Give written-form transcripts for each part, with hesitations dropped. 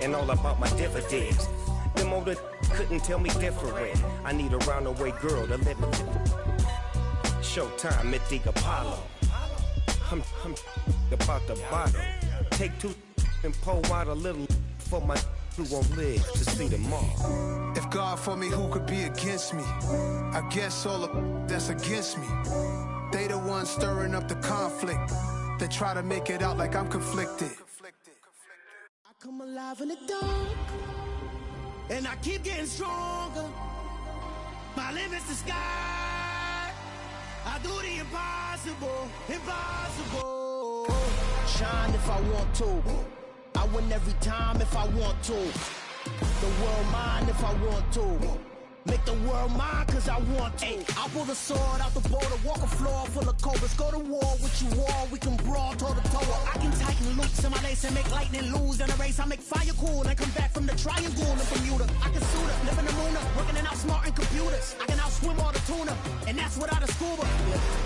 and all about my dividends. Them older couldn't tell me different. I need a roundaway girl to let me. Showtime at the Apollo. I'm about the bottom. Take two and pour out a little for my who won't live to see tomorrow. If God for me, who could be against me? I guess all of that's against me. They the ones stirring up the conflict. They try to make it out like I'm conflicted. I come alive in the dark, and I keep getting stronger. My limit's the sky. I do the impossible, impossible. Shine if I want to. I win every time if I want to. The world mine if I want to. Make the world mine cause I want to. I pull the sword out the border, walk a floor full of cobras. Go to war with you all, we can brawl toe to toe. I can tighten loops in my lace and make lightning lose in a race. I make fire cool and come back from the triangle in Bermuda. I can suit up, live in the moon up, working and outsmarting computers. I can outswim all the tuna, and that's without a scuba.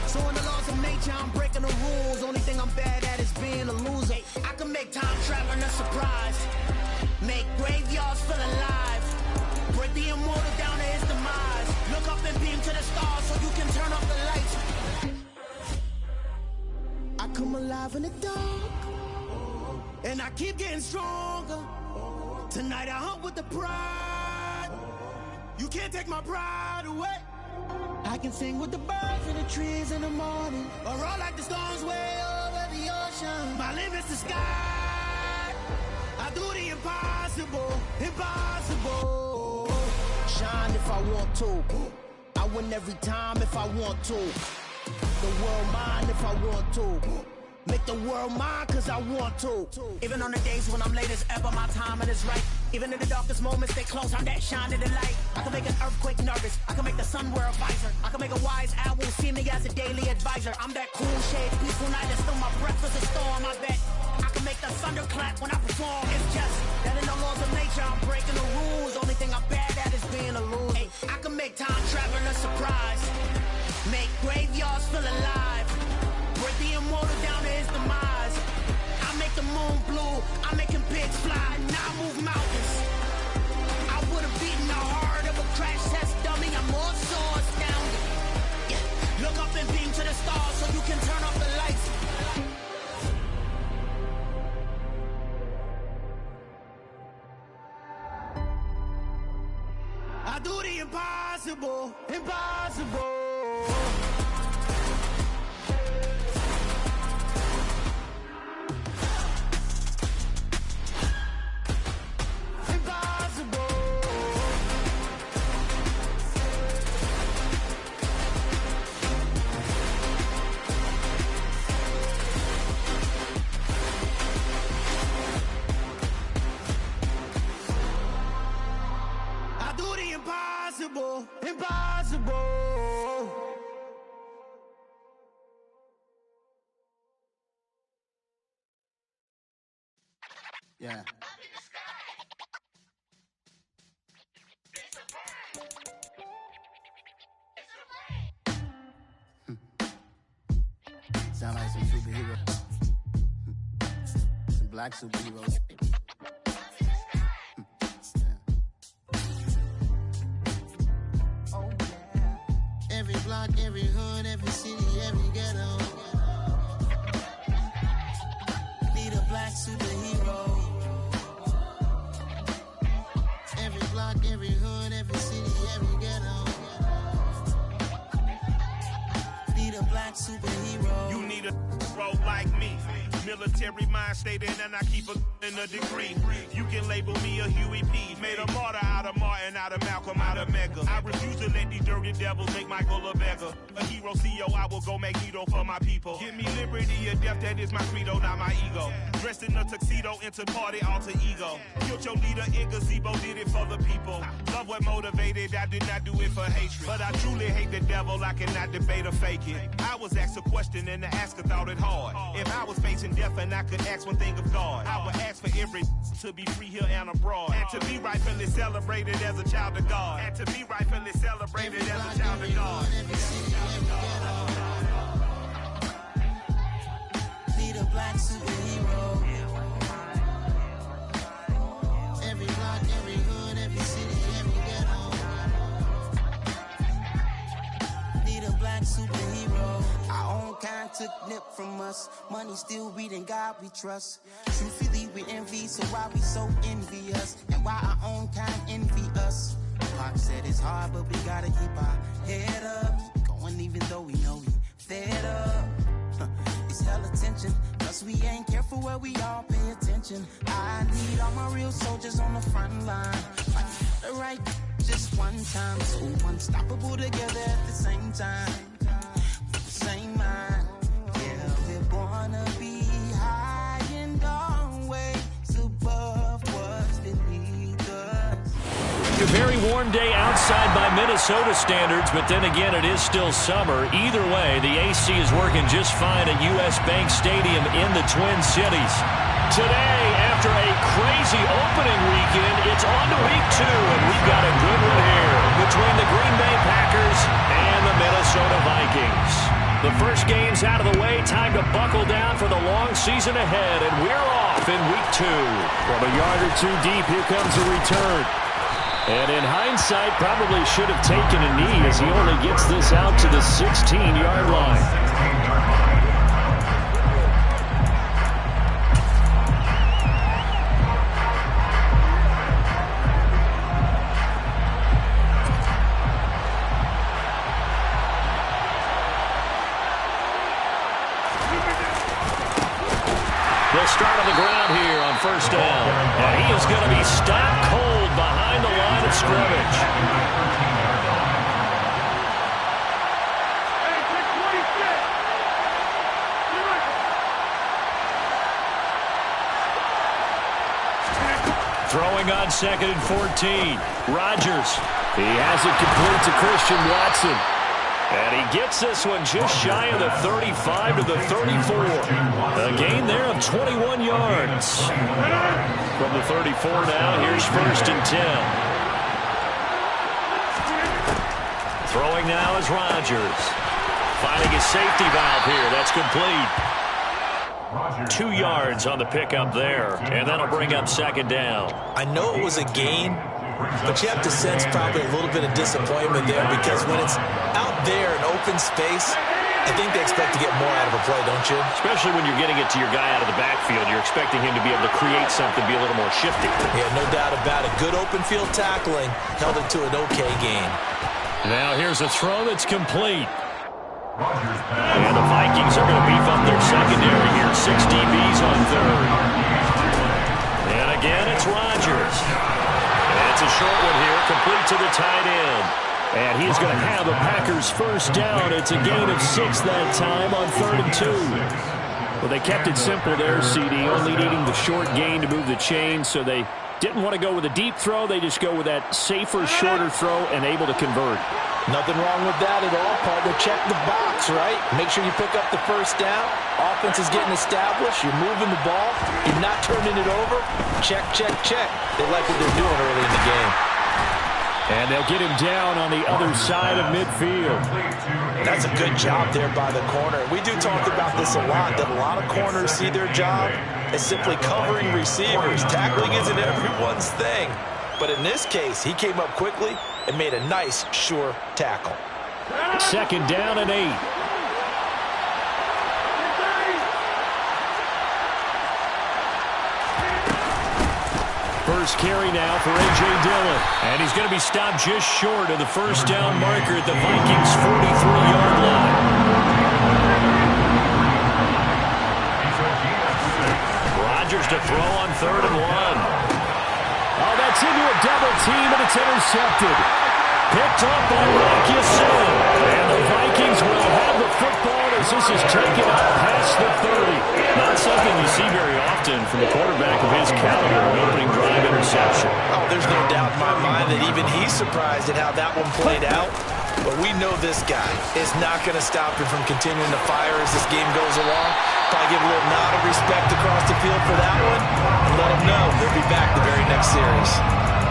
So in the laws of nature, I'm breaking the rules. Only thing I'm bad at is being a loser. I can make time traveling a surprise, make graveyards feel alive, break the immortal down to his demise. Look up and beam to the stars so you can turn off the lights. I come alive in the dark, and I keep getting stronger. Tonight I hunt with the pride. You can't take my pride away. I can sing with the birds and the trees in the morning, or roll like the storms way over the ocean. My limit's the sky. I do the impossible, impossible. Shine if I want to. I win every time if I want to. The world mine if I want to. Make the world mine cause I want to. Even on the days when I'm late as ever, my timing is right. Even in the darkest moments, stay close, I'm that shine in the light. I can make an earthquake nervous, I can make the sun wear a visor. I can make a wise owl see me as a daily advisor. I'm that cool shade, peaceful night, and still my breath is a storm. I bet I can make the thunder clap when I perform. It's just that in the laws of nature, I'm breaking the rules. Only thing I'm bad at is being a loser. I can make time traveling a surprise, make graveyards feel alive, break the immortal down to his demise. I make the moon blue, I make him pigs fly, now I move mountains. I would've beaten the heart of a crash test dummy, I'm more so astounded. Yeah. Look up and beam to the stars so you can turn off the lights. I do the impossible, impossible. Impossible, impossible. Yeah. Sound like some superheroes. Some black superheroes. Every block, every hood, every city, every ghetto need a black superhero. Every block, every hood, every city, every ghetto need a black superhero. You need a bro like me. Military mind stated, and I keep a degree. You can label me a Huey P. Made a martyr out of Martin, out of Malcolm, out of Mega. I refuse to let these dirty devils make Michael a beggar. A hero CEO, I will go Magneto for my people. Give me liberty or death, that is my credo, not my ego. Dressed in a tuxedo, into party, alter ego. Killed your leader in gazebo, did it for the people. Love what motivated, I did not do it for hatred. But I truly hate the devil, I cannot debate or fake it. I was asked a question and the asker thought it hard. If I was facing death and I could ask one thing of God, I would ask for every to be free here and abroad, and to be rightfully celebrated as a child of God, and to be rightfully celebrated as a child of God. Need a black superhero. from us. Money still reading God we trust. Truthfully we envy, so why we so envious? And why our own kind envy us? Pop said it's hard, but we gotta keep our head up. Going even though we know we fed up. It's hella tension, cause we ain't careful where we all pay attention. I need all my real soldiers on the front line. Fight the right just one time, so unstoppable together at the same time. With the same mind, yeah, we're gonna be high and always above what's beneath us. A very warm day outside by Minnesota standards, but then again, it is still summer. Either way, the AC is working just fine at U.S. Bank Stadium in the Twin Cities. Today, after a crazy opening weekend, it's on to week 2, and we've got a good one here between the Green Bay Packers and the Minnesota Vikings. The first game's out of the way, time to buckle down for the long season ahead, and we're off in week 2. From a yard or two deep, here comes a return. And in hindsight, probably should have taken a knee as he only gets this out to the 16-yard line. They'll start on the ground here on first down. And he is going to be stopped cold behind the line of scrimmage. Throwing on 2nd and 14. Rodgers. He has it complete to Christian Watson. And he gets this one just shy of the 35 to the 34. A gain there of 21 yards. From the 34 now, here's 1st and 10. Throwing now is Rodgers. Finding his safety valve here. That's complete. 2 yards on the pickup there. And that'll bring up 2nd down. I know it was a gain, but you have to sense probably a little bit of disappointment there because when it's out there in open space, I think they expect to get more out of a play, don't you? Especially when you're getting it to your guy out of the backfield. You're expecting him to be able to create something, be a little more shifty. Yeah, no doubt about it. Good open field tackling held it to an okay gain. Now here's a throw that's complete. And the Vikings are going to beef up their secondary here. 6 DBs on 3rd. And again, it's Rodgers. It's a short one here, complete to the tight end. And he's going to have the Packers first down. It's a gain of 6 that time on 3rd and 2. Well, they kept it simple there, CD, only needing the short gain to move the chains, so they didn't want to go with a deep throw. They just go with that safer, shorter throw and able to convert. Nothing wrong with that at all, partner. Check the box, right? Make sure you pick up the first down. Offense is getting established. You're moving the ball. You're not turning it over. Check, check, check. They like what they're doing early in the game. And they'll get him down on the other side of midfield. That's a good job there by the corner. We do talk about this a lot, that a lot of corners see their job as simply covering receivers. Tackling isn't everyone's thing. But in this case, he came up quickly and made a nice, sure tackle. 2nd down and 8. First carry now for A.J. Dillon. And he's going to be stopped just short of the first down marker at the Vikings' 43-yard line. Rodgers to throw on 3rd and 1. Oh, that's into a double team, and it's intercepted. Picked up by Marcus Sin. And the Vikings will have the football as this is taken up past the 30. Not something you see very often from a quarterback of his caliber, an opening drive interception. Oh, there's no doubt in my mind that even he's surprised at how that one played out. But we know this guy is not going to stop him from continuing to fire as this game goes along. Probably give a little nod of respect across the field for that one and let him know he'll be back the very next series.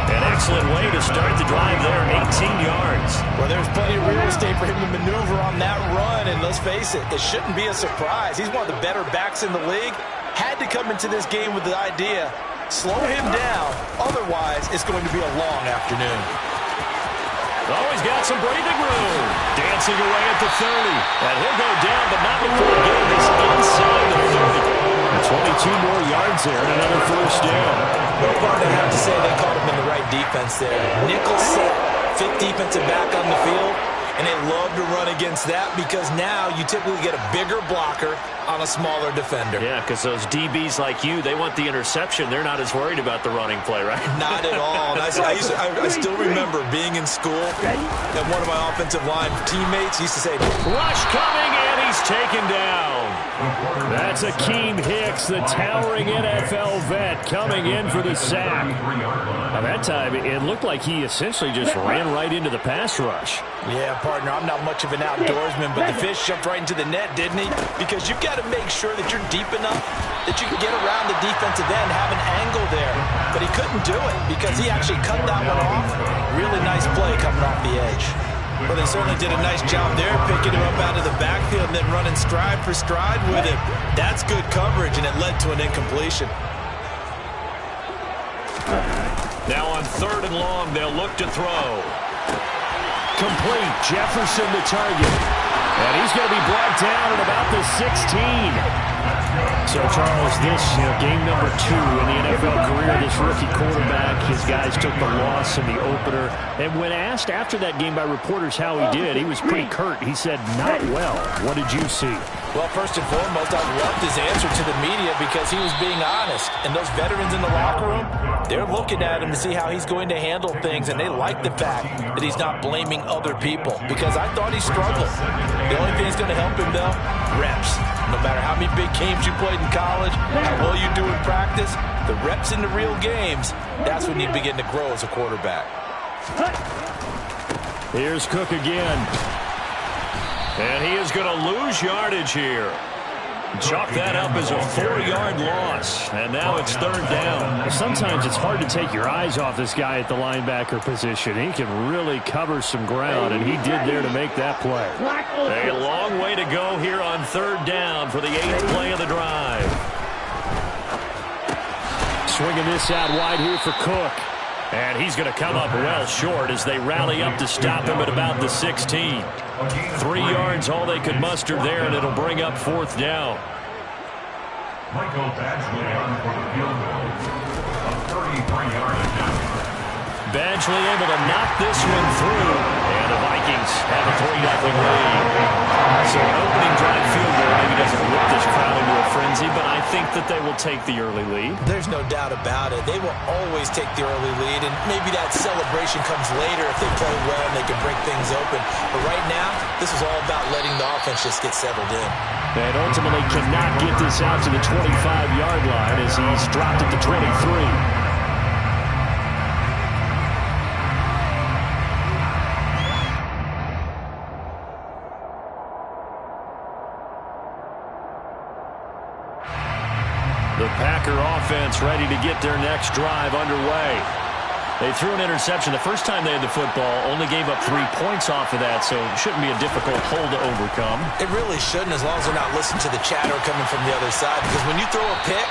An excellent way to start the drive there, 18 yards. Well, there's plenty of real estate for him to maneuver on that run, and let's face it, it shouldn't be a surprise. He's one of the better backs in the league. Had to come into this game with the idea, slow him down, otherwise it's going to be a long afternoon. Oh, he's got some breathing room. Dancing away at the 30. And he'll go down, but not before getting this inside the 30. 22 more yards there and another first down. Well, part I have to say they caught him in the right defense there. Nickel set, fifth defensive back on the field, and they love to run against that because now you typically get a bigger blocker on a smaller defender. Yeah, because those DBs like you, they want the interception. They're not as worried about the running play, right? Not at all. And I still remember being in school, and one of my offensive line teammates used to say, rush coming, and he's taken down. That's Akeem Hicks, the towering NFL vet, coming in for the sack. Now, that time, it looked like he essentially just ran right into the pass rush. Yeah, partner, I'm not much of an outdoorsman, but the fish jumped right into the net, didn't he? Because you've got to make sure that you're deep enough that you can get around the defensive end, have an angle there. But he couldn't do it because he actually cut that one off. Really nice play coming off the edge. Well, they certainly did a nice job there, picking him up out of the backfield and then running stride for stride with him. That's good coverage, and it led to an incompletion. Now on 3rd and long, they'll look to throw. Complete. Jefferson to target. And he's going to be brought down at about the 16. So, Charles, this game number 2 in the NFL career, this rookie quarterback, his guys took the loss in the opener. And when asked after that game by reporters how he did, he was pretty curt. He said, not well. What did you see? Well, first and foremost, I loved his answer to the media because he was being honest. And those veterans in the locker room, they're looking at him to see how he's going to handle things, and they like the fact that he's not blaming other people because I thought he struggled. The only thing that's going to help him, though, reps. No matter how many big games you played in college, how well you do in practice, the reps in the real games, that's when you begin to grow as a quarterback. Here's Cook again. And he is going to lose yardage here. Chalk that up as a 4-yard loss. And now it's 3rd down. Sometimes it's hard to take your eyes off this guy at the linebacker position. He can really cover some ground, and he did there to make that play. A long way to go here on 3rd down for the 8th play of the drive. Swinging this out wide here for Cook. And he's going to come up well short as they rally up to stop him at about the 16. 3 yards, all they could muster there, and it'll bring up 4th down. Michael Badgley on for the field goal. A 33-yard attempt. Badgley able to knock this one through, and the Vikings have a 3-0 lead. So an opening drive field goal maybe doesn't whip this crowd into a frenzy, but I think that they will take the early lead. There's no doubt about it. They will always take the early lead, and maybe that celebration comes later if they play well and they can break things open. But right now, this is all about letting the offense just get settled in. And ultimately cannot get this out to the 25-yard line as he's dropped at the 23. The Packer offense ready to get their next drive underway. They threw an interception the first time they had the football, only gave up 3 points off of that, so it shouldn't be a difficult hole to overcome. It really shouldn't, as long as they're not listening to the chatter coming from the other side, because when you throw a pick,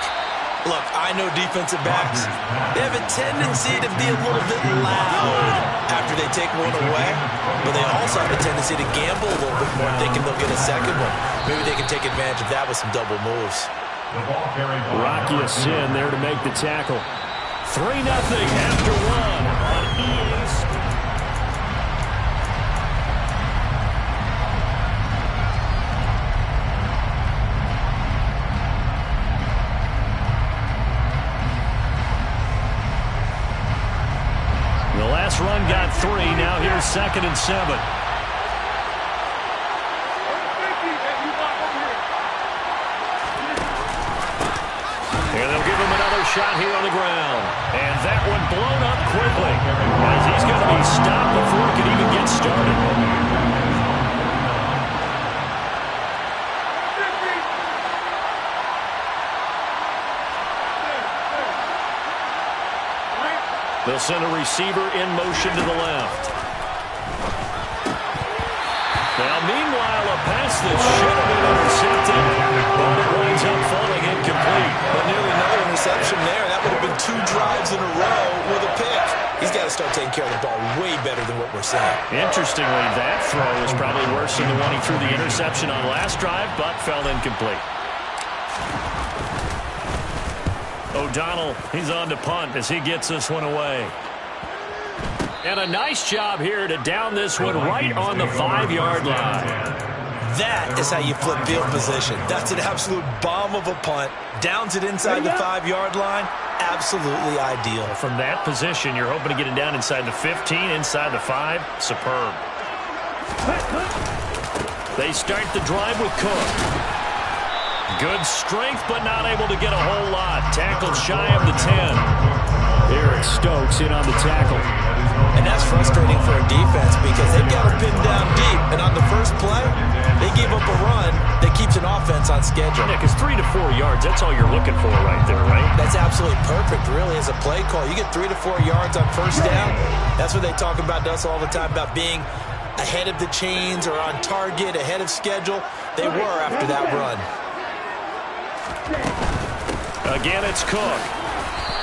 look, I know defensive backs, they have a tendency to be a little bit loud after they take one away, but they also have a tendency to gamble a little bit more, thinking they'll get a second one. Maybe they can take advantage of that with some double moves. Rocky Sin there to make the tackle. 3-0 after 1 on EA Sports. The last run got 3. Now here's 2nd and 7. Shot here on the ground. And that one blown up quickly as he's going to be stopped before it can even get started. They'll send a receiver in motion to the left. Now, meanwhile, a pass that should have been intercepted, but it winds up falling incomplete. But nearly another interception there. That would have been 2 drives in a row with a pick. He's got got to start taking care of the ball way better than what we're seeing. Interestingly, that throw was probably worse than the one he threw the interception on last drive, but fell incomplete. O'Donnell, he's on to punt as he gets this one away. And a nice job here to down this one right on the 5-yard line. That is how you flip field position. That's an absolute bomb of a punt. Downs it inside the 5-yard line. Absolutely ideal. From that position, you're hoping to get it down inside the 15, inside the 5. Superb. They start the drive with Cook. Good strength, but not able to get a whole lot. Tackled shy of the 10. Eric Stokes in on the tackle. And that's frustrating for a defense because they've got to pin down deep. And on the first play, they gave up a run that keeps an offense on schedule. Yeah, because 3 to 4 yards, that's all you're looking for right there, right? That's absolutely perfect, really, as a play call. You get 3 to 4 yards on first down. That's what they talk about to us all the time, about being ahead of the chains or on target, ahead of schedule. They were after that run. Again, it's Cook.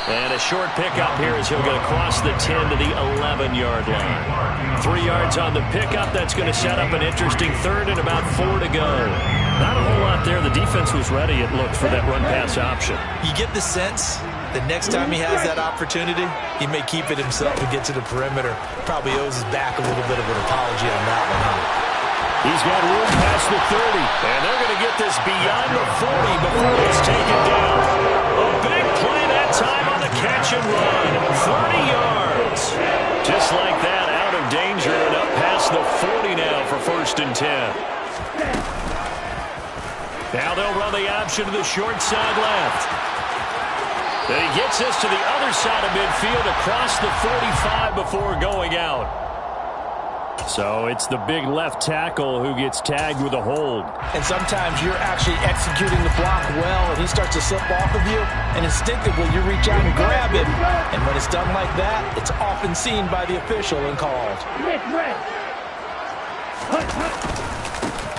And a short pickup here as he'll get across the 10 to the 11-yard line. 3 yards on the pickup. That's going to set up an interesting third and about 4 to go. Not a whole lot there. The defense was ready, it looked, for that run-pass option. You get the sense that next time he has that opportunity, he may keep it himself and get to the perimeter. Probably owes his back a little bit of an apology on that one. He's got room past the 30. And they're going to get this beyond the 40 before he's taken down. A big play that time on the catch and run. 30 yards. Just like that, out of danger and up past the 40 now for 1st and 10. Now they'll run the option to the short side left. Then he gets this to the other side of midfield across the 45 before going out. So it's the big left tackle who gets tagged with a hold. And sometimes you're actually executing the block well, and he starts to slip off of you, and instinctively you reach out and grab him. And when it's done like that, it's often seen by the official and called.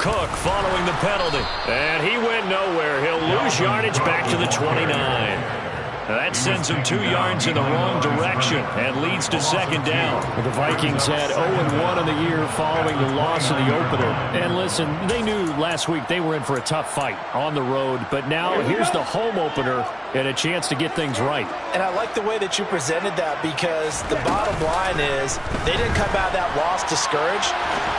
Cook following the penalty. And he went nowhere. He'll lose yardage back to the 29. That sends him 2 yards in the wrong direction and leads to 2nd down. The Vikings had 0-1 in the year following the loss of the opener. And listen, they knew last week they were in for a tough fight on the road. But now here's the home opener and a chance to get things right. And I like the way that you presented that, because the bottom line is they didn't come out of that loss discouraged.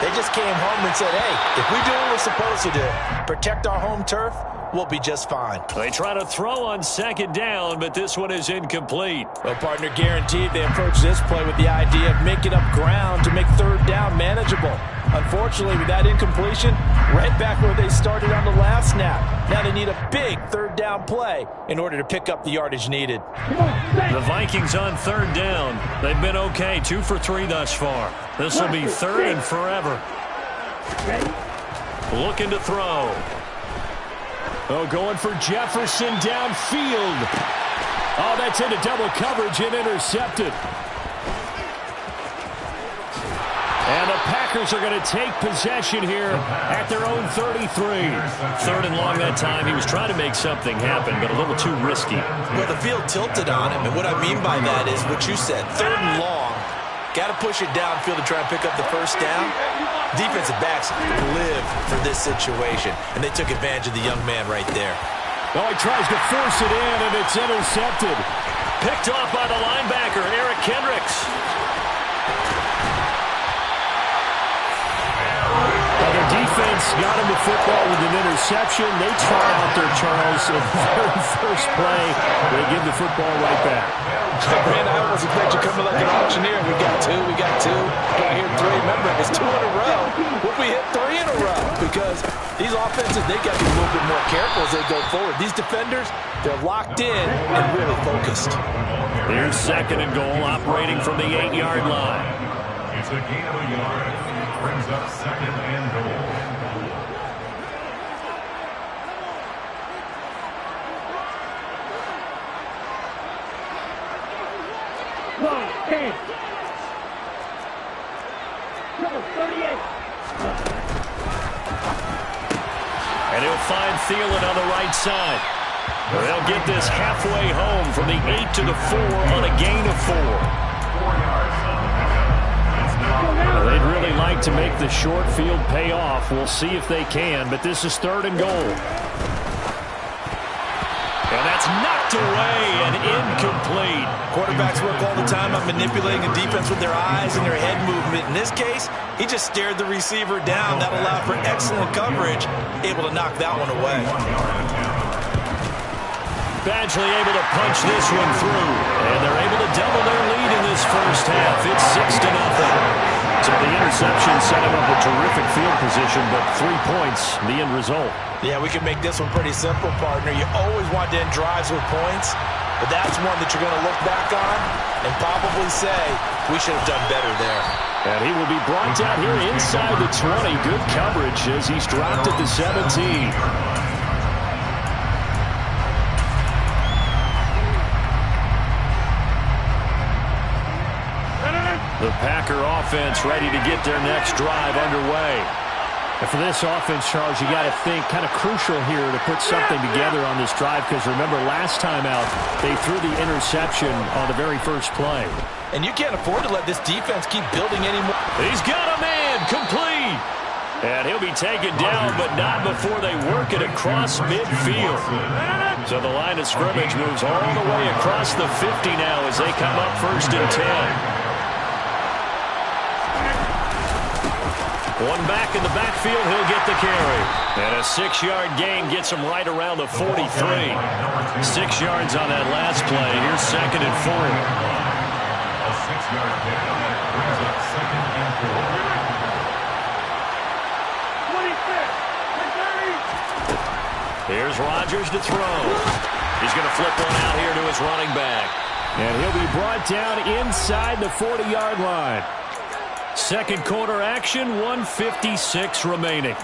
They just came home and said, hey, if we do what we're supposed to do, protect our home turf, we'll be just fine. They try to throw on 2nd down, but this one is incomplete. Well, partner, guaranteed they approach this play with the idea of making up ground to make 3rd down manageable. Unfortunately, with that incompletion, right back where they started on the last snap. Now they need a big 3rd down play in order to pick up the yardage needed. The Vikings on 3rd down. They've been okay, 2 for 3 thus far. This will be 3rd and forever. Looking to throw. Oh, going for Jefferson downfield. Oh, that's into double coverage and intercepted. And the Packers are going to take possession here at their own 33. 3rd and long that time. He was trying to make something happen, but a little too risky. Well, the field tilted on him, and what I mean by that is what you said. 3rd and long. Got to push it downfield to try and pick up the 1st down. Defensive backs live for this situation, and they took advantage of the young man right there. Oh, he tries to force it in, and it's intercepted. Picked off by the linebacker, Eric Kendricks. The defense got him the football with an interception. They try out their Charles at the very first play. They give the football right back. Man, I almost expect you coming like an auctioneer. We got 2, we got 2. Got here 3. Remember, it's 2 in a row. What if we hit 3 in a row? Because these offenses, they got to be a little bit more careful as they go forward. These defenders, they're locked in and really focused. Here's 2nd and goal, operating from the 8-yard line. It's a gain of a yard. Brings up 2nd and goal. And he'll find Thielen on the right side. They'll get this halfway home from the 8 to the 4 on a gain of 4. 4 yards. Well, they'd really like to make the short field pay off. We'll see if they can, but this is 3rd and goal. And that's knocked away and incomplete. Quarterbacks work all the time on manipulating a defense with their eyes and their head movement. In this case, he just stared the receiver down. That allowed for excellent coverage, able to knock that one away. Badgley able to punch this one through, and they're able to double their lead in this first half. It's 6-0. So the interception set him up a terrific field position, but 3 points, the end result. Yeah, we can make this one pretty simple, partner. You always want to end drives with points, but that's one that you're going to look back on and probably say, we should have done better there. And he will be brought down here inside the 20. Good coverage as he's dropped at the 17. The Packer offense ready to get their next drive underway. And for this offense, Charles, you got to think kind of crucial here to put something together on this drive, because remember last time out they threw the interception on the very first play. And you can't afford to let this defense keep building anymore. He's got a man complete. And he'll be taken down, but not before they work it across midfield. So the line of scrimmage moves all the way across the 50 now as they come up 1st and 10. One back in the backfield, he'll get the carry. And a 6-yard gain gets him right around the 43. 6 yards on that last play. Here's 2nd and 4. A 6-yard pickup brings up 2nd and 4. Here's Rodgers to throw. He's going to flip one out here to his running back. And he'll be brought down inside the 40-yard line. Second quarter action, 1:56 remaining.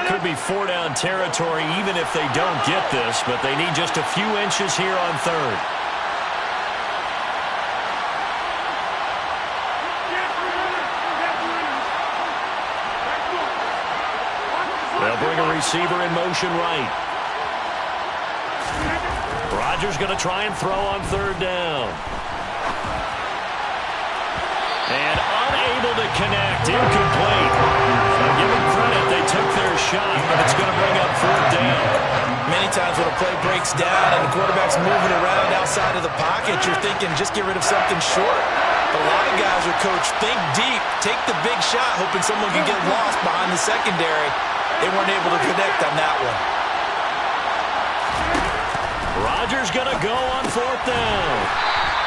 Could be 4-down territory even if they don't get this, but they need just a few inches here on 3rd. They'll bring a receiver in motion right. Rodgers going to try and throw on 3rd down. And unable to connect, incomplete. I'll give them credit, they took their shot, but it's going to bring up 4th down. Many times when a play breaks down and the quarterback's moving around outside of the pocket, you're thinking just get rid of something short. But a lot of guys are coached, think deep, take the big shot, hoping someone can get lost behind the secondary. They weren't able to connect on that one. Rodgers going to go on 4th down.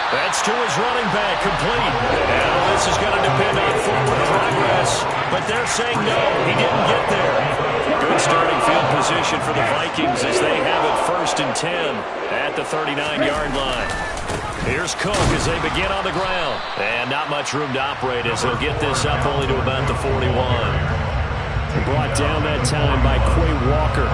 That's to his running back, complete. And this is going to depend on forward progress, but they're saying no, he didn't get there. Good starting field position for the Vikings as they have it 1st and 10 at the 39-yard line. Here's Cook as they begin on the ground. And not much room to operate as he'll get this up only to about the 41. Brought down that time by Quay Walker.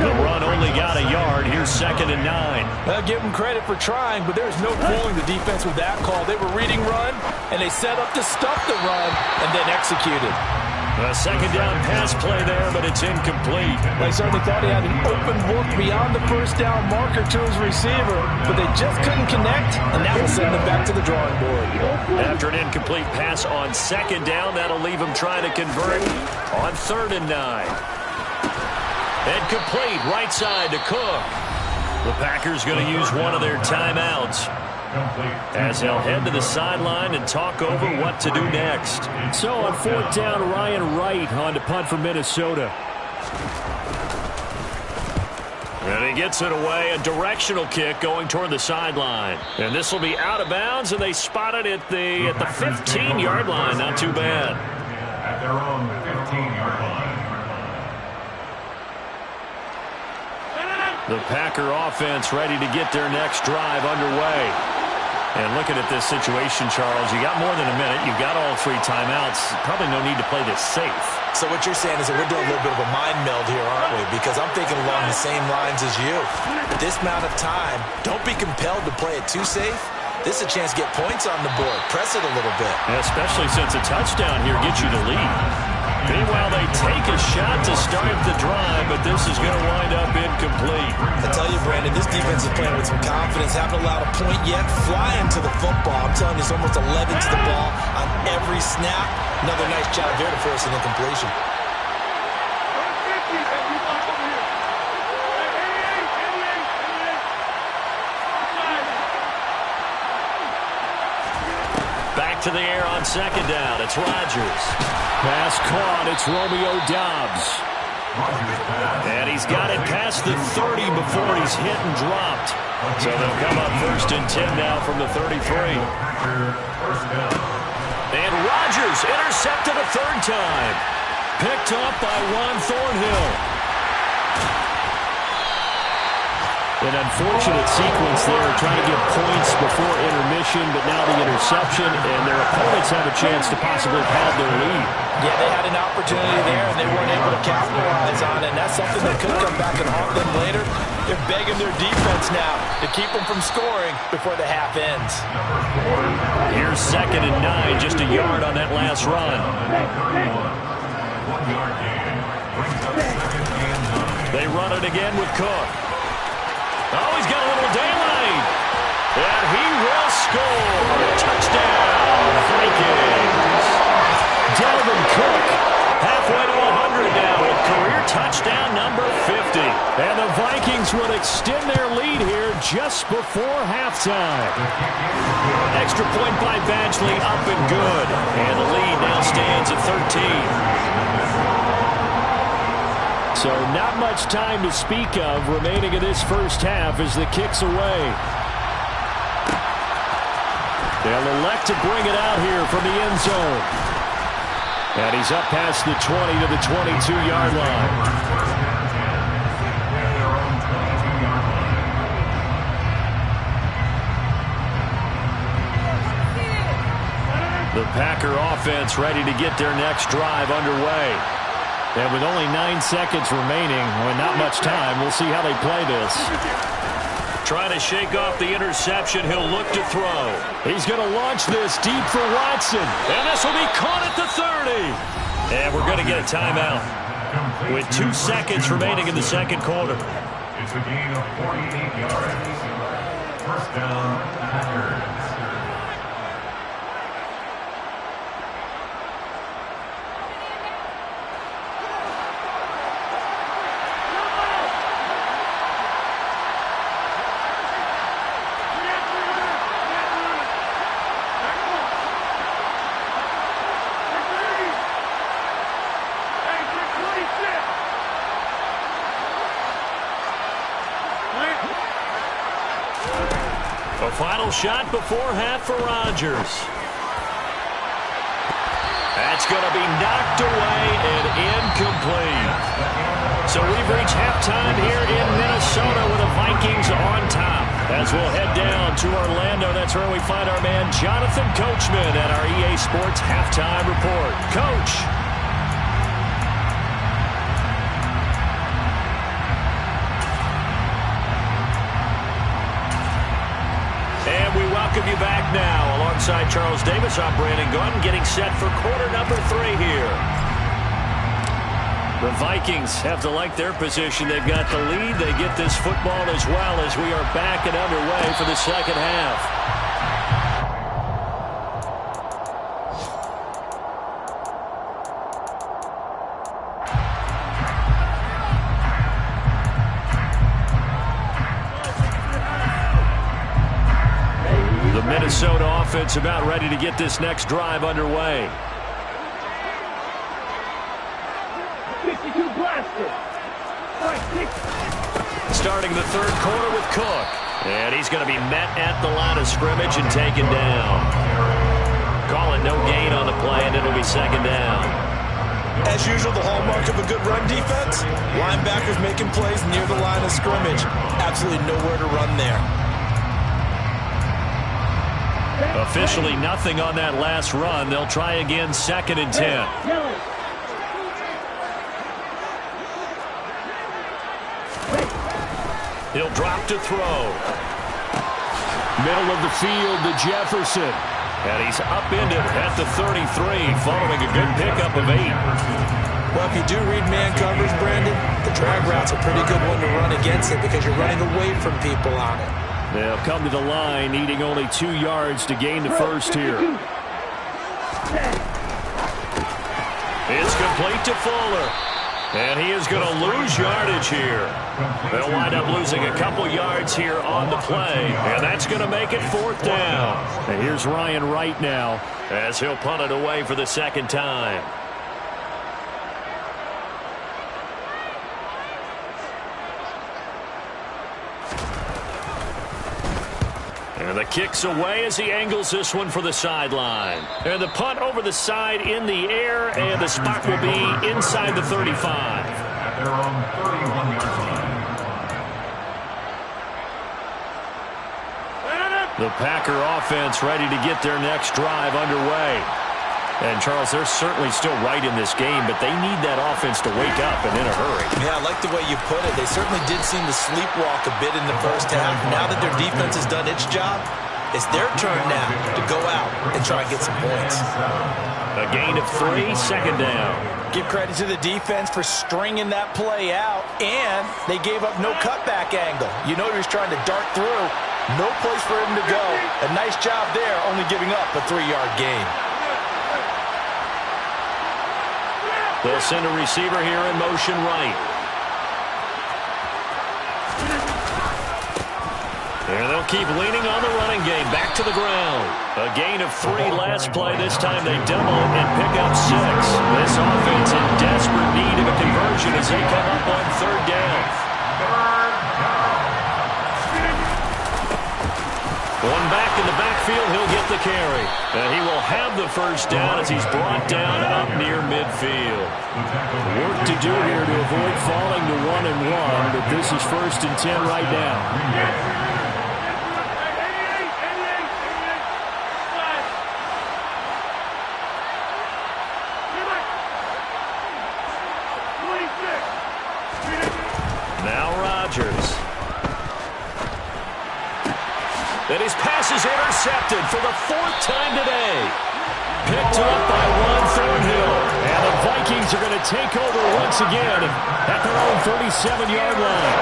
The run only got a yard. Here's 2nd and 9. I'll give them credit for trying, but there's no fooling the defense with that call. They were reading run, and they set up to stop the run and then executed. A 2nd down pass play there, but it's incomplete. They certainly thought he had an open look beyond the 1st down marker to his receiver, but they just couldn't connect, and that will send them back to the drawing board. After an incomplete pass on 2nd down, that'll leave them trying to convert on 3rd and 9. And complete right side to Cook. The Packers going to use one of their timeouts as they'll head to the sideline and talk over what to do next. So on 4th down, Ryan Wright on to punt for Minnesota. And he gets it away, a directional kick going toward the sideline. And this will be out of bounds, and they spot it at the 15-yard line. Not too bad. At their own 15-yard line. The Packer offense ready to get their next drive underway. And looking at this situation, Charles, you got more than a minute. You've got all 3 timeouts. Probably no need to play this safe. So what you're saying is that we're doing a little bit of a mind meld here, aren't we? Because I'm thinking along the same lines as you. This amount of time, don't be compelled to play it too safe. This is a chance to get points on the board. Press it a little bit. Yeah, especially since a touchdown here gets you the lead. Meanwhile, they take a shot to start the drive, but this is going to wind up incomplete. I tell you, Brandon, this defense is playing with some confidence. Haven't allowed a point yet. Flying to the football. I'm telling you, it's almost 11 to the ball on every snap. Another nice job there to force an incompletion. Back to the air on second down. It's Rodgers. Pass caught. It's Romeo Doubs. And he's got it past the 30 before he's hit and dropped. So they'll come up 1st and 10 now from the 33. And Rodgers intercepted a 3rd time. Picked up by Juan Thornhill. An unfortunate sequence there, trying to get points before intermission, but now the interception, and their opponents have a chance to possibly pad their lead. Yeah, they had an opportunity there, and they weren't able to capitalize on it, and that's something that could come back and haunt them later. They're begging their defense now to keep them from scoring before the half ends. Here's 2nd and 9, just a yard on that last run. They run it again with Cook. Oh, he's got a little daylight. And he will score. Touchdown, Vikings. Dalvin Cook, halfway to 100 now with career touchdown number 50. And the Vikings would extend their lead here just before halftime. Extra point by Badgley, up and good. And the lead now stands at 13. So not much time to speak of remaining in this first half as the kick's away. They'll elect to bring it out here from the end zone. And he's up past the 20 to the 22-yard line. The Packer offense ready to get their next drive underway. And with only 9 seconds remaining, well, not much time, we'll see how they play this. Trying to shake off the interception, he'll look to throw. He's going to launch this deep for Watson. And this will be caught at the 30. And we're going to get a timeout with 2 seconds remaining in the second quarter. It's a gain of 48 yards. First down, Packers. A final shot before half for Rodgers. That's going to be knocked away and incomplete. So we've reached halftime here in Minnesota with the Vikings on top. As we'll head down to Orlando, that's where we find our man Jonathan Coachman at our EA Sports Halftime Report. Coach. And we welcome you back now. Alongside Charles Davis, I'm Brandon Gordon, getting set for quarter number 3 here. The Vikings have to like their position. They've got the lead. They get this football as well as we are back and underway for the second half. The Minnesota offense about ready to get this next drive underway. Starting the third quarter with Cook. And he's going to be met at the line of scrimmage and taken down. Calling no gain on the play, and it'll be second down. As usual, the hallmark of a good run defense, linebackers making plays near the line of scrimmage. Absolutely nowhere to run there. Officially nothing on that last run. They'll try again, 2nd and 10. He'll drop to throw. Middle of the field to Jefferson. And he's upended at the 33 following a good pickup of 8. Well, if you do read man coverage, Brandon, the drag route's a pretty good one to run against it because you're running away from people on it. They'll come to the line needing only 2 yards to gain the first here. It's complete to Fuller. And he is going to lose yardage here. They'll wind up losing a couple yards here on the play. And that's going to make it 4th down. And here's Ryan Wright now as he'll punt it away for the second time. And the kick's away as he angles this one for the sideline. And the punt over the side in the air, and the spot will be inside the 35. At their own 31-yard line. The Packer offense ready to get their next drive underway. And, Charles, they're certainly still right in this game, but they need that offense to wake up and in a hurry. Yeah, I like the way you put it. They certainly did seem to sleepwalk a bit in the first half. Now that their defense has done its job, it's their turn now to go out and try and get some points. A gain of 3, second down. Give credit to the defense for stringing that play out, and they gave up no cutback angle. You know he was trying to dart through. No place for him to go. A nice job there, only giving up a 3-yard gain. They'll send a receiver here in motion right. And they'll keep leaning on the running game. Back to the ground. A gain of 3 last play. This time they double and pick up 6. This offense in desperate need of a conversion as they come up on 3rd down. One back in the backfield, he'll get the carry. And he will have the first down as he's brought down up near midfield. Work to do here to avoid falling to 1-1, but this is 1st and 10 right now. Now Rodgers. And his pass is intercepted for the 4th time today. Picked up by Juan Thornhill. And the Vikings are going to take over once again at their own 37-yard line.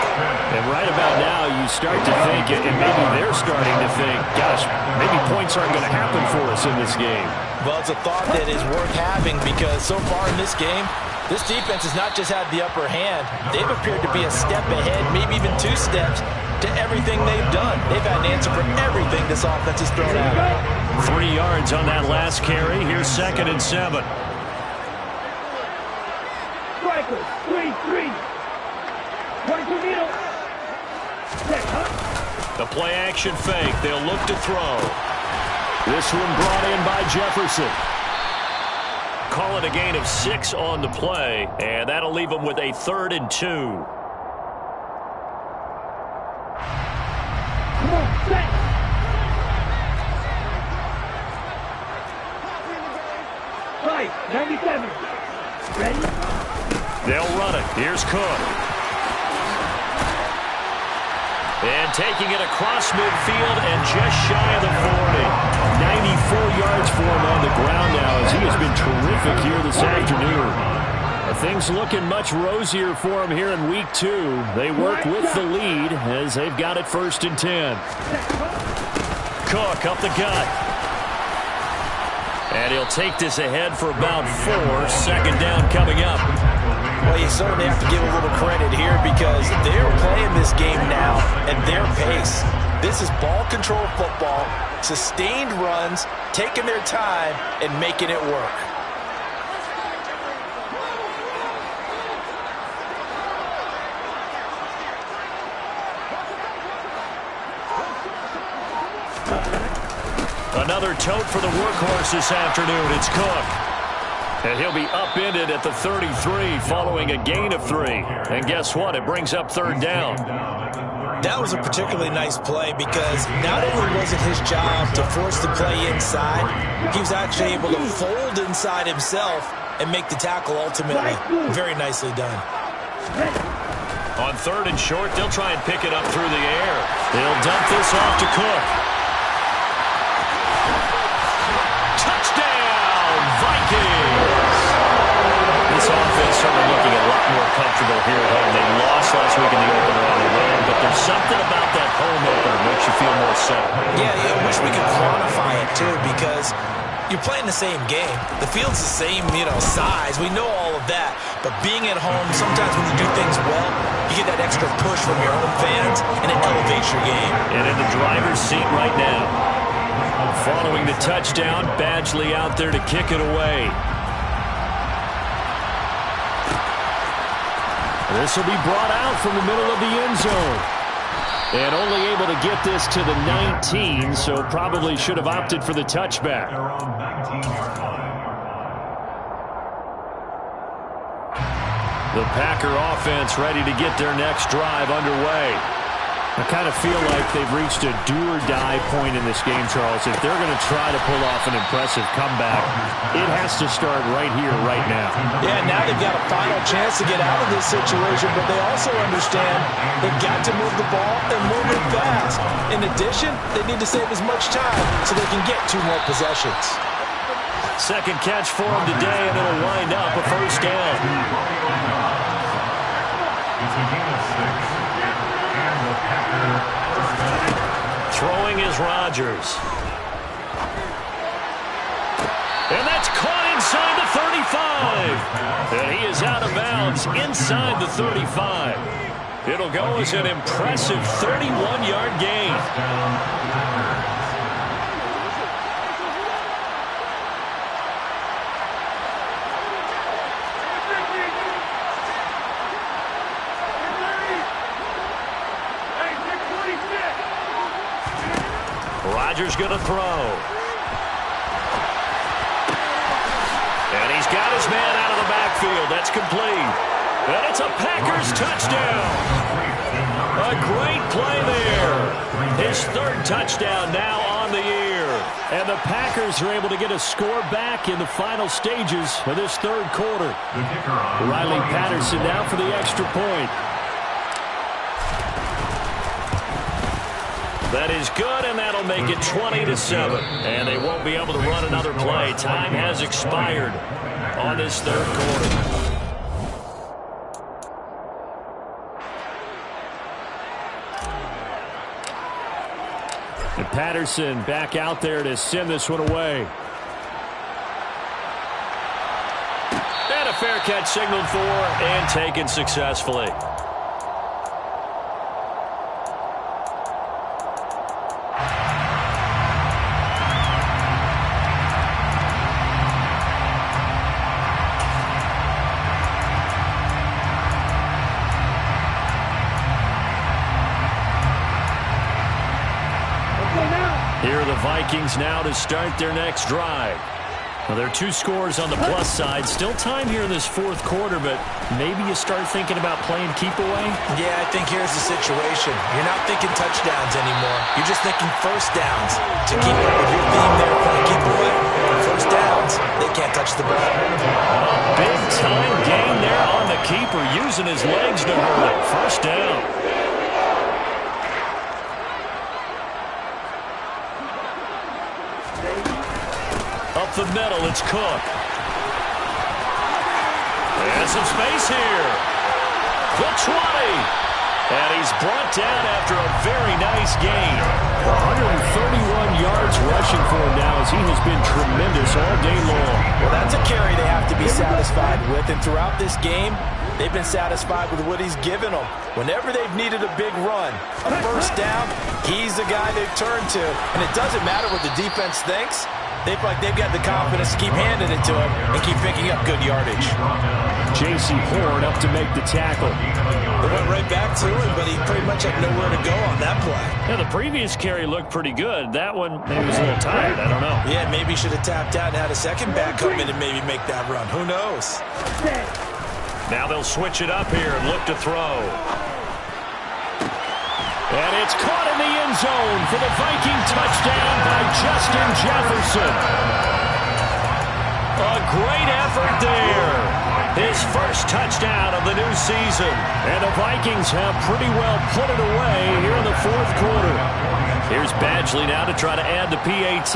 And right about now, you start to think, and maybe they're starting to think, gosh, maybe points aren't going to happen for us in this game. Well, it's a thought that is worth having because so far in this game, this defense has not just had the upper hand. They've appeared to be a step ahead, maybe even 2 steps, to everything they've done. They've had an answer for everything this offense has thrown at them. 3 yards on that last carry. Here's 2nd and 7. Striker, 3-3. 22 middle. The play action fake. They'll look to throw. This one brought in by Jefferson. Call it a gain of 6 on the play, and that'll leave them with a 3rd and 2. Come on, set. Right, 97. Ready? They'll run it. Here's Cook. And taking it across midfield and just shy of the 40. 94 yards for him on the ground now as he has been terrific here this afternoon. Things looking much rosier for him here in week 2. They work with the lead as they've got it 1st and 10. Cook up the gut. And he'll take this ahead for about 4. 2nd down coming up. Well, you certainly have to give a little credit here because they're playing this game now at their pace. This is ball control football, sustained runs, taking their time, and making it work. Another tote for the workhorse this afternoon. It's Cook. And he'll be upended at the 33 following a gain of 3. And guess what? It brings up 3rd down. That was a particularly nice play because not only was it his job to force the play inside, he was actually able to fold inside himself and make the tackle ultimately. Very nicely done. On 3rd and short, they'll try and pick it up through the air. They'll dump this off to Cook. comfortable here at home. They lost last week in the opener on the road, but there's something about that home opener that makes you feel more settled. Yeah, I wish we could quantify it, too, because you're playing the same game. The field's the same, size. We know all of that. But being at home, sometimes when you do things well, you get that extra push from your home fans, and it elevates your game. And in the driver's seat right now. Following the touchdown, Badgley out there to kick it away. This will be brought out from the middle of the end zone. And only able to get this to the 19, so probably should have opted for the touchback. The Packer offense ready to get their next drive underway. I kind of feel like they've reached a do-or-die point in this game, Charles. If they're going to try to pull off an impressive comeback, it has to start right here, right now. Yeah, now they've got a final chance to get out of this situation, but they also understand they've got to move the ball and move it fast. In addition, they need to save as much time so they can get 2 more possessions. Second catch for him today, and it'll wind up a first down. It's a gain of 6. Throwing is Rodgers. And that's caught inside the 35. And he is out of bounds inside the 35. It'll go as an impressive 31-yard gain. Rodgers going to throw. And he's got his man out of the backfield. That's complete. And it's a Packers touchdown. A great play there. His 3rd touchdown now on the year. And the Packers are able to get a score back in the final stages of this 3rd quarter. Riley Patterson now for the extra point. That is good, and that'll make it 20-7. And they won't be able to run another play. Time has expired on this 3rd quarter. And Patterson back out there to send this one away. And a fair catch signaled for and taken successfully. Here are the Vikings now to start their next drive. Well, there are 2 scores on the plus side. Still time here in this 4th quarter, but maybe you start thinking about playing keep away? Yeah, I think here's the situation. You're not thinking touchdowns anymore. You're just thinking first downs. To keep up with your theme there, playing keep away. First downs, they can't touch the ball. Big-time gain there on the keeper, using his legs to hurt it. First down. Up the middle, it's Cook. And some space here. The 20. And he's brought down after a very nice gain. 131 yards rushing for him now as he has been tremendous all day long. Well, that's a carry they have to be satisfied with. And throughout this game, they've been satisfied with what he's given them. Whenever they've needed a big run, a first down, he's the guy they've turned to. And it doesn't matter what the defense thinks. They feel like they've got the confidence to keep handing it to him and keep picking up good yardage. J.C. Horn up to make the tackle. They went right back to him, but he pretty much had nowhere to go on that play. Yeah, the previous carry looked pretty good. That one maybe was a little tired. I don't know. Yeah, maybe he should have tapped out and had a second back come in and maybe make that run. Who knows? Now they'll switch it up here and look to throw. And it's caught in the end zone for the Viking touchdown by Justin Jefferson. A great effort there. His first touchdown of the new season. And the Vikings have pretty well put it away here in the 4th quarter. Here's Badgley now to try to add the PAT.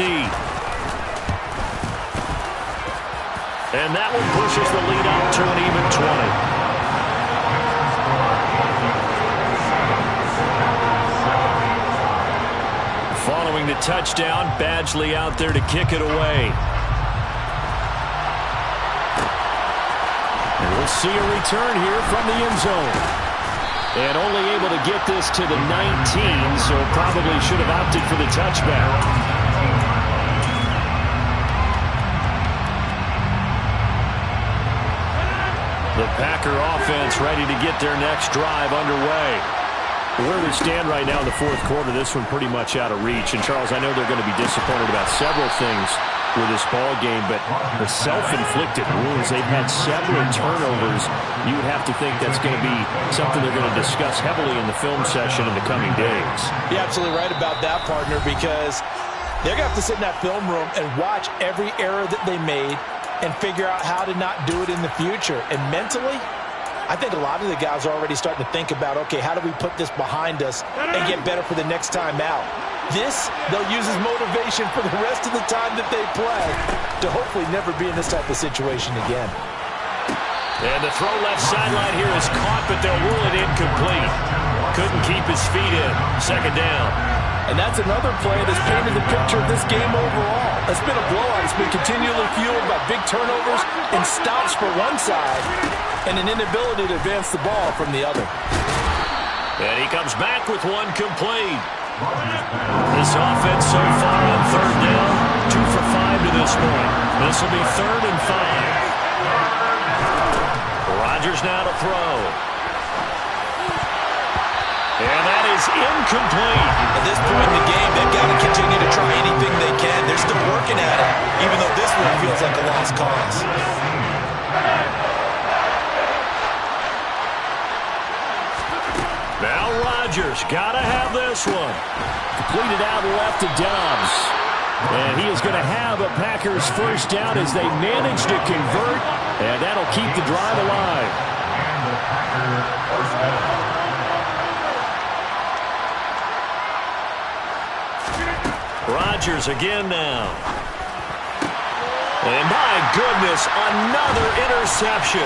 And that one pushes the lead up to an even 20. throwing the touchdown. Badgley out there to kick it away. And we'll see a return here from the end zone. And only able to get this to the 19, so probably should have opted for the touchback. The Packer offense ready to get their next drive underway. Where we stand right now in the fourth quarter, this one pretty much out of reach. And, Charles, I know they're going to be disappointed about several things with this ball game, but the self-inflicted wounds, they've had several turnovers. You would have to think that's going to be something they're going to discuss heavily in the film session in the coming days. You're absolutely right about that, partner, because they're going to have to sit in that film room and watch every error that they made and figure out how to not do it in the future. And mentally, I think a lot of the guys are already starting to think about, okay, how do we put this behind us and get better for the next time out? This, they'll use as motivation for the rest of the time that they play to hopefully never be in this type of situation again. And the throw left sideline here is caught, but they'll rule it incomplete. Couldn't keep his feet in. Second down. And that's another play that's painted the picture of this game overall. It's been a blowout. It's been continually fueled by big turnovers and stops for one side and an inability to advance the ball from the other. And he comes back with one complete. This offense so far on third down, 2 for 5 to this point. This will be 3rd and 5. Rodgers now to throw. And that is incomplete. At this point in the game, they've got to continue to try anything they can. They're still working at it, even though this one feels like a lost cause. Now Rodgers got to have this one. Completed out left to Dobbs. And he is going to have a Packers first down as they manage to convert. And that'll keep the drive alive. Rodgers again now. And my goodness, another interception.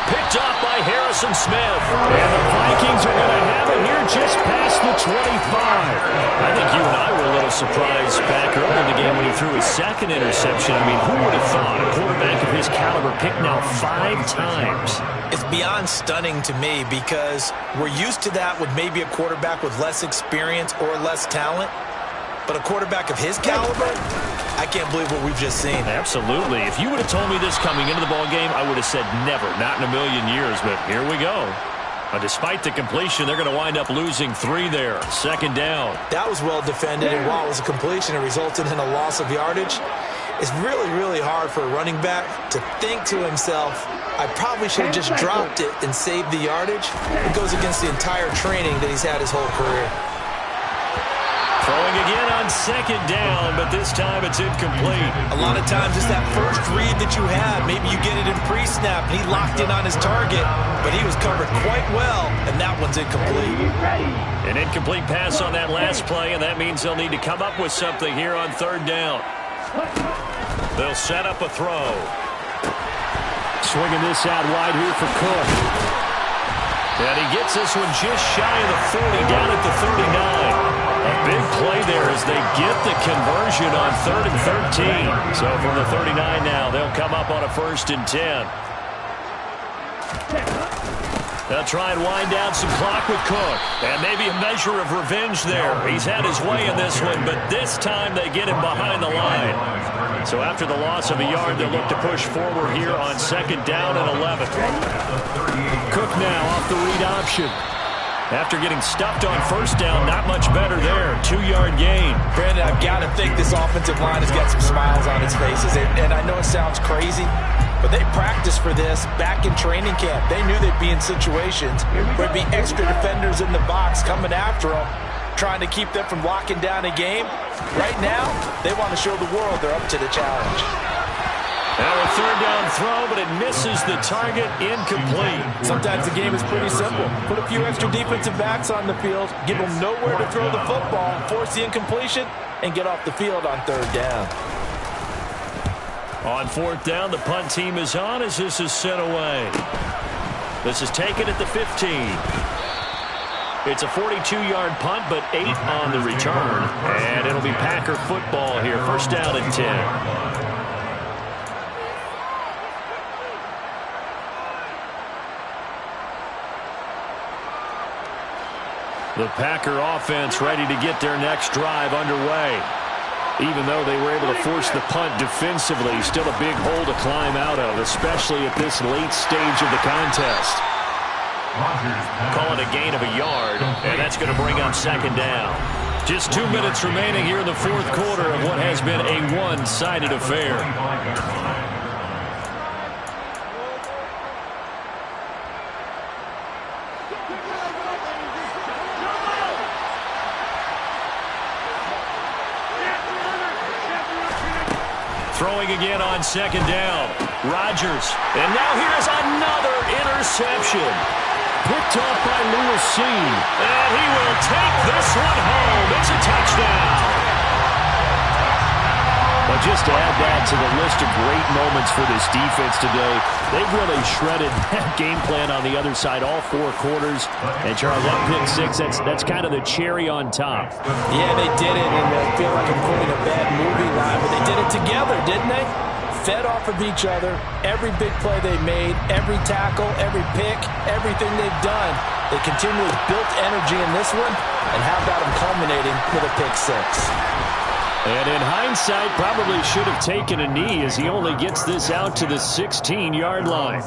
Picked off by Harrison Smith. And the Vikings are going to have it here just past the 25. I think you and I were a little surprised back early in the game when he threw his second interception. I mean, who would have thought a quarterback of his caliber picked now 5 times? It's beyond stunning to me because we're used to that with maybe a quarterback with less experience or less talent. But a quarterback of his caliber, I can't believe what we've just seen. Absolutely. If you would have told me this coming into the ballgame, I would have said never, not in a million years. But here we go. Despite the completion, they're going to wind up losing 3 there. Second down. That was well defended, and while it was a completion, it resulted in a loss of yardage. It's really, really hard for a running back to think to himself, I probably should have just dropped it and saved the yardage. It goes against the entire training that he's had his whole career. Throwing again on second down, but this time it's incomplete. A lot of times it's that first read that you have. Maybe you get it in pre-snap, and he locked in on his target, but he was covered quite well, and that one's incomplete. An incomplete pass on that last play, and that means they'll need to come up with something here on third down. They'll set up a throw. Swinging this out wide here for Cook. And he gets this one just shy of the 40, down at the 39. A big play there as they get the conversion on 3rd and 13. So from the 39 now, they'll come up on a 1st and 10. They'll try and wind down some clock with Cook. And maybe a measure of revenge there. He's had his way in this one, but this time they get him behind the line. So after the loss of a yard, they'll look to push forward here on 2nd down and 11. Cook now off the read option. After getting stuffed on 1st down, not much better there. 2-yard gain. Brandon, I've got to think this offensive line has got some smiles on its faces. And I know it sounds crazy, but they practiced for this back in training camp. They knew they'd be in situations where there'd be extra defenders in the box coming after them, trying to keep them from locking down a game. Right now, they want to show the world they're up to the challenge. Now a 3rd down throw, but it misses the target, incomplete. Sometimes the game is pretty simple. Put a few extra defensive backs on the field, give them nowhere to throw the football, force the incompletion, and get off the field on 3rd down. On 4th down, the punt team is on as this is sent away. This is taken at the 15. It's a 42-yard punt, but 8 on the return. And it'll be Packer football here. First down and 10. The Packer offense ready to get their next drive underway. Even though they were able to force the punt defensively, still a big hole to climb out of, especially at this late stage of the contest. Call it a gain of a yard, and that's going to bring up second down. Just 2 minutes remaining here in the fourth quarter of what has been a one-sided affair. Throwing again on second down. Rodgers. And now here's another interception. Picked off by Lewis. And he will take this one home. It's a touchdown. But just to add that to the list of great moments for this defense today, they've really shredded that game plan on the other side all 4 quarters. And Charles, that pick 6, that's kind of the cherry on top. Yeah, they did it, and I feel like I'm quoting a bad movie line, but they did it together, didn't they? Fed off of each other, every big play they made, every tackle, every pick, everything they've done. They continually built energy in this one, and how about them culminating with a pick 6? And in hindsight, probably should have taken a knee as he only gets this out to the 16-yard line.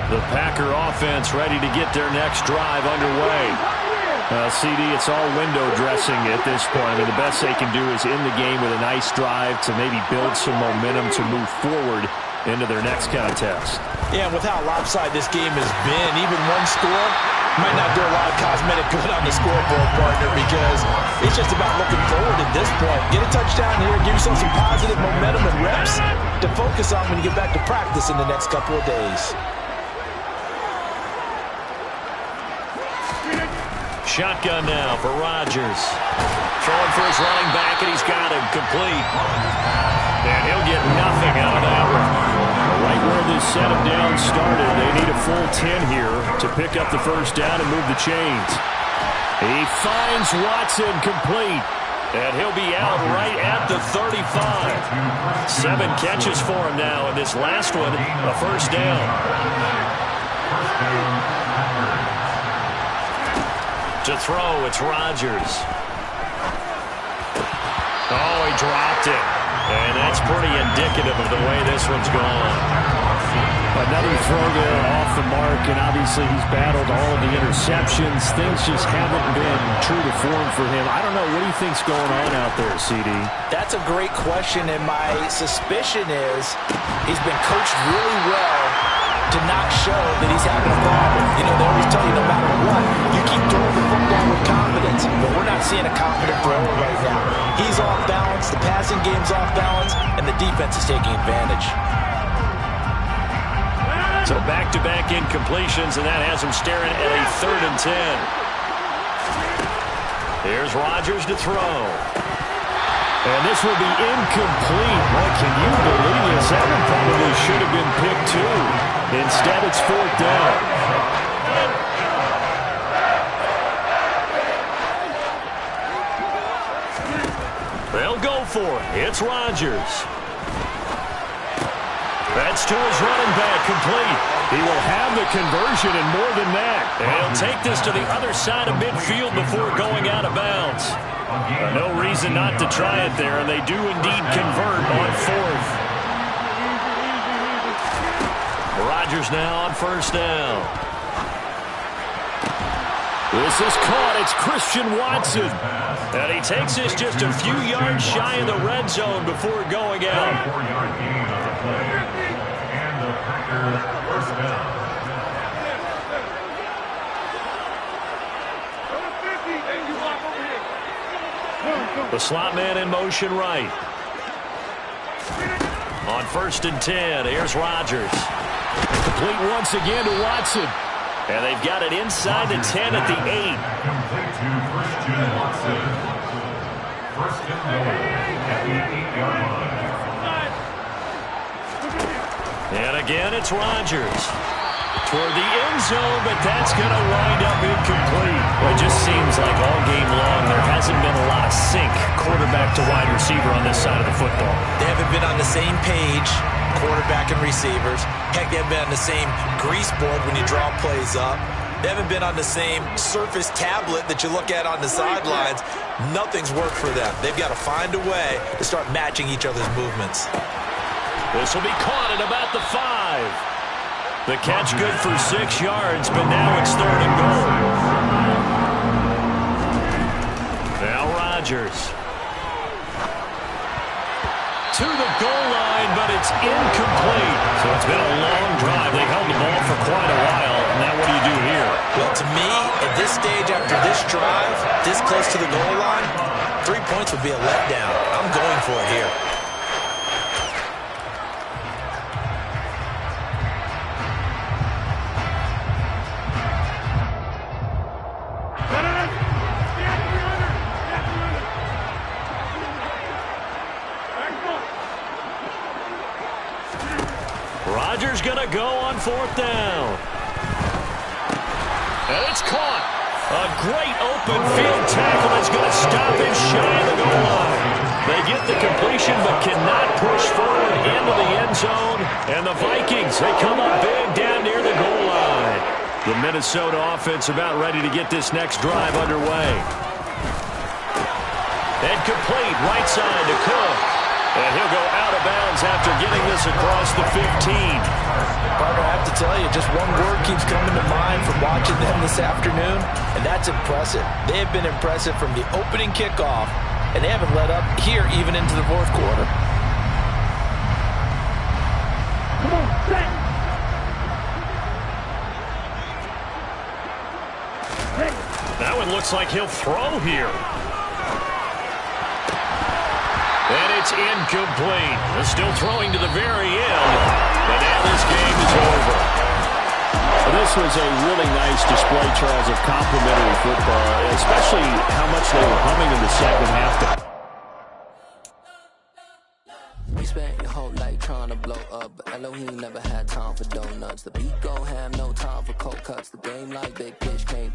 The Packer offense ready to get their next drive underway. CD, it's all window dressing at this point. I mean, the best they can do is end the game with a nice drive to maybe build some momentum to move forward into their next contest. Yeah, and with how lopsided this game has been, even one score might not do a lot of cosmetic good on the scoreboard, partner, because it's just about looking forward at this point. Get a touchdown here, give yourself some positive momentum and reps to focus on when you get back to practice in the next couple of days. Shotgun now for Rodgers. Throwing for his running back, and he's got him complete. And he'll get nothing out of that one. Right where this set him down started, they need a full 10 here to pick up the first down and move the chains. He finds Watson complete. And he'll be out right at the 35. 7 catches for him now, and this last one, a first down. To throw, it's Rodgers. Oh, he dropped it. And that's pretty indicative of the way this one's gone. Another throw there off the mark, and obviously he's battled all of the interceptions. Things just haven't been true to form for him. I don't know. What do you think's going on out there, CD? That's a great question, and my suspicion is he's been coached really well to not show that he's having a problem. You know, they always tell you no matter what, you keep throwing the football with confidence, but we're not seeing a confident thrower right now. He's off balance, the passing game's off balance, and the defense is taking advantage. So back-to-back incompletions, and that has him staring at a 3rd and 10. Here's Rodgers to throw. And this will be incomplete. What can you believe this? That one probably should have been picked too. Instead, it's 4th down. They'll go for it. It's Rodgers. That's to his running back, complete. He will have the conversion and more than that. And he'll take this to the other side of midfield before going out of bounds. No reason not to try it there, and they do indeed convert on 4th. Rodgers now on first down. This is caught. It's Christian Watson. And he takes this just a few yards shy of the red zone before going out. The slot man in motion right. On 1st and 10, here's Rodgers. Complete once again to Watson. And they've got it inside the 10 at the 8. First and goal at the 8-yard line. And again, it's Rodgers toward the end zone, but that's going to wind up incomplete. Well, it just seems like all game long there hasn't been a lot of sync quarterback to wide receiver on this side of the football. They haven't been on the same page, quarterback and receivers. Heck, they haven't been on the same grease board when you draw plays up. They haven't been on the same Surface tablet that you look at on the sidelines. Nothing's worked for them. They've got to find a way to start matching each other's movements. This will be caught at about the 5. The catch good for 6 yards, but now it's 3rd and goal. Now Rodgers. To the goal line, but it's incomplete. So it's been a long drive. They held the ball for quite a while. Now what do you do here? Well, to me, at this stage after this drive, this close to the goal line, 3 points would be a letdown. I'm going for it here. Rodgers going to go on 4th down. And it's caught. A great open field tackle is going to stop him shy of the goal line. They get the completion but cannot push forward into the end zone. And the Vikings, they come up big down near the goal line. The Minnesota offense about ready to get this next drive underway. And complete right side to Cook. And he'll go out of bounds after getting this across the 15. Partner, I have to tell you, just one word keeps coming to mind from watching them this afternoon, and that's impressive. They have been impressive from the opening kickoff, and they haven't let up here even into the 4th quarter. Come on, set. That one looks like he'll throw here. And it's incomplete. They're still throwing to the very end. But now this game is over. This was a really nice display, Charles, of complimentary football, especially how much they were humming in the second half. We spent your whole life trying to blow up, but Elohim never had time for donuts. The beat go ham, no time for cold cuts. The game like big pitch can't